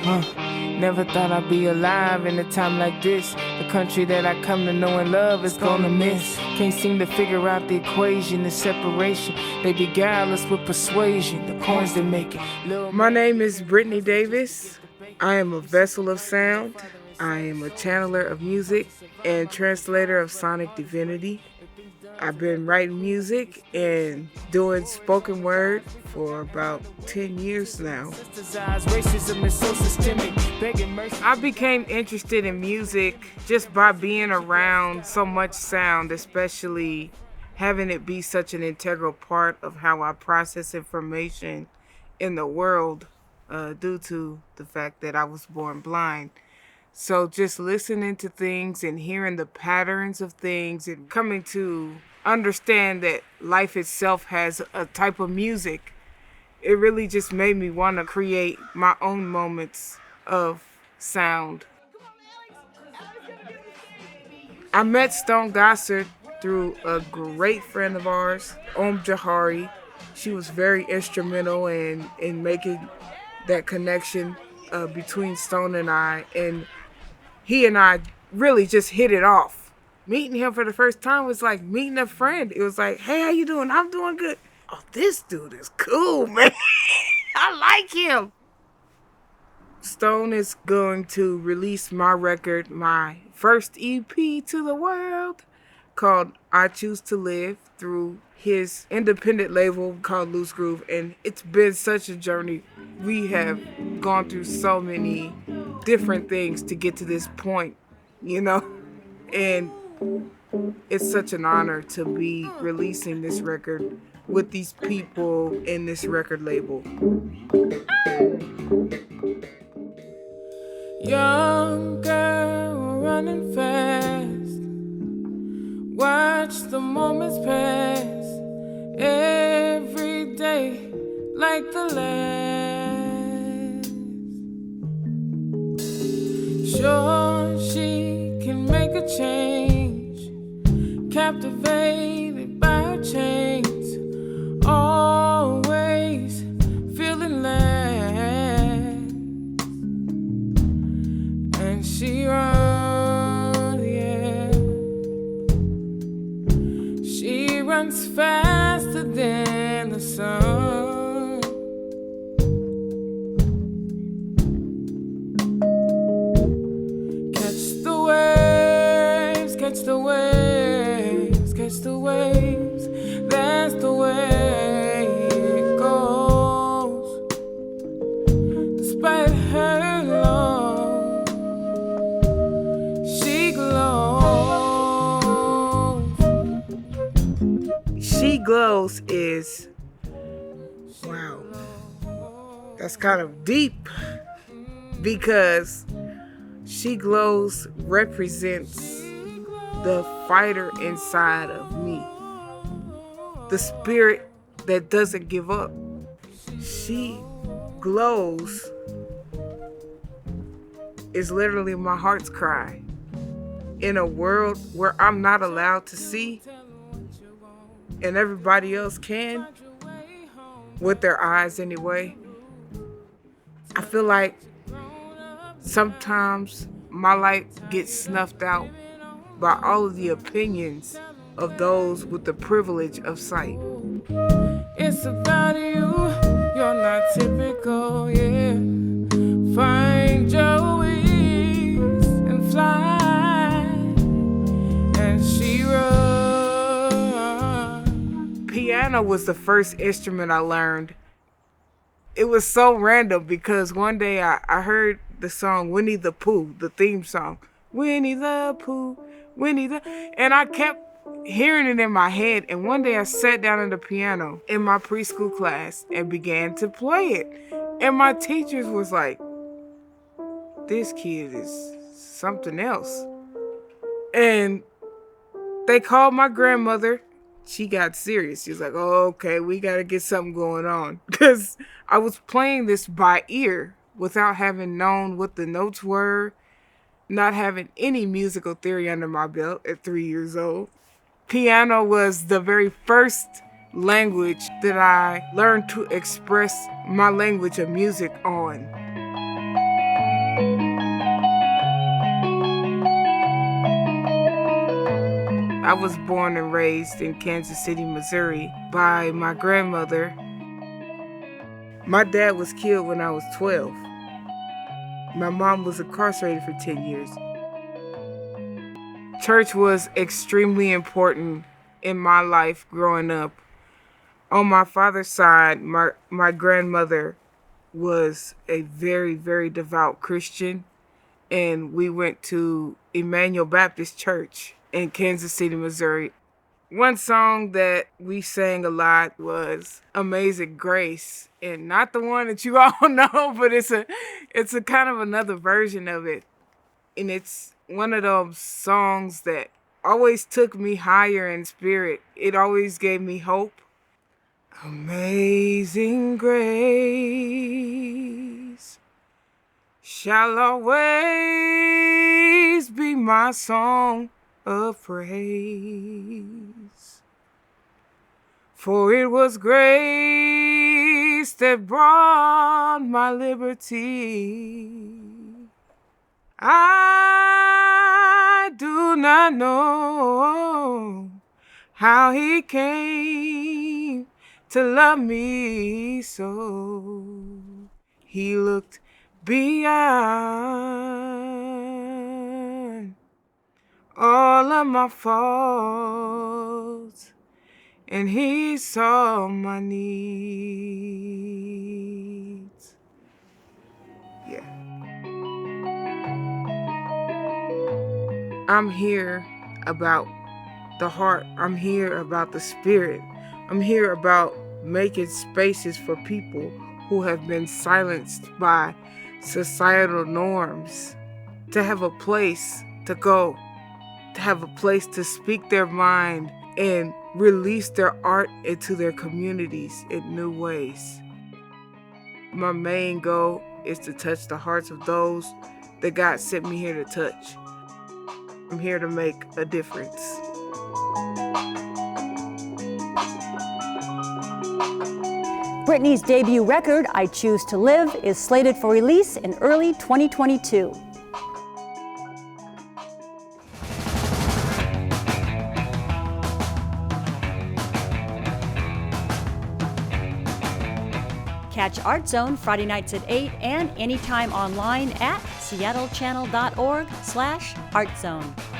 Never thought I'd be alive in a time like this. The country that I come to know and love is gonna miss. Can't seem to figure out the equation, the separation. They beguile us with persuasion, the coins they make it. My name is Brittany Davis. I am a vessel of sound. I am a channeler of music and translator of sonic divinity. I've been writing music and doing spoken word for about 10 years now. I became interested in music just by being around so much sound, especially having it be such an integral part of how I process information in the world due to the fact that I was born blind. So just listening to things and hearing the patterns of things and coming to understand that life itself has a type of music, it really just made me want to create my own moments of sound. I met Stone Gossard through a great friend of ours, Jahari. She was very instrumental in making that connection between Stone and I, and he and I really just hit it off. Meeting him for the first time was like meeting a friend. It was like, hey, how you doing? I'm doing good. Oh, this dude is cool, man. I like him. Stone is going to release my record, my first EP to the world, called I Choose to Live, through his independent label called Loosegroove. And it's been such a journey. We have gone through so many different things to get to this point, you know? And it's such an honor to be releasing this record with these people in this record label. Young girl running fast, watch the moments pass, every day like the last. Sure, she can make a change, captivated by her chains, always feeling last. And she runs, yeah, she runs faster than the sun. Catch the waves, catch the waves, catch the waves, that's the way it goes. Despite her loss, she glows. She Glows is, wow, that's kind of deep, because She Glows represents the fighter inside of me, the spirit that doesn't give up. She Glows is literally my heart's cry. In a world where I'm not allowed to see, and everybody else can, with their eyes anyway, I feel like sometimes my light gets snuffed out by all of the opinions of those with the privilege of sight. It's about you, you're not typical, yeah. Find your wings and fly, and she runs. Piano was the first instrument I learned. It was so random because one day I heard the song Winnie the Pooh, the theme song. Winnie the Pooh, Winnie the... And I kept hearing it in my head. And one day I sat down at the piano in my preschool class and began to play it. And my teachers was like, this kid is something else. And they called my grandmother. She got serious. She was like, oh, okay, we got to get something going on. Because I was playing this by ear without having known what the notes were, not having any musical theory under my belt at 3 years old. Piano was the very first language that I learned to express my language of music on. I was born and raised in Kansas City, Missouri by my grandmother. My dad was killed when I was 12. My mom was incarcerated for 10 years. Church was extremely important in my life growing up. On my father's side, my grandmother was a very, very devout Christian, and we went to Emmanuel Baptist Church in Kansas City, Missouri. One song that we sang a lot was Amazing Grace, and not the one that you all know, but it's a kind of another version of it. And it's one of those songs that always took me higher in spirit. It always gave me hope. Amazing grace shall always be my song of praise. For it was grace that brought my liberty. I do not know how he came to love me so. He looked beyond all of my faults, and he saw my needs. Yeah. I'm here about the heart. I'm here about the spirit. I'm here about making spaces for people who have been silenced by societal norms, to have a place to go, to have a place to speak their mind and release their art into their communities in new ways. My main goal is to touch the hearts of those that God sent me here to touch. I'm here to make a difference. Brittany's debut record, I Choose to Live, is slated for release in early 2022. Catch Art Zone Friday nights at 8 and anytime online at seattle.gov/artzone.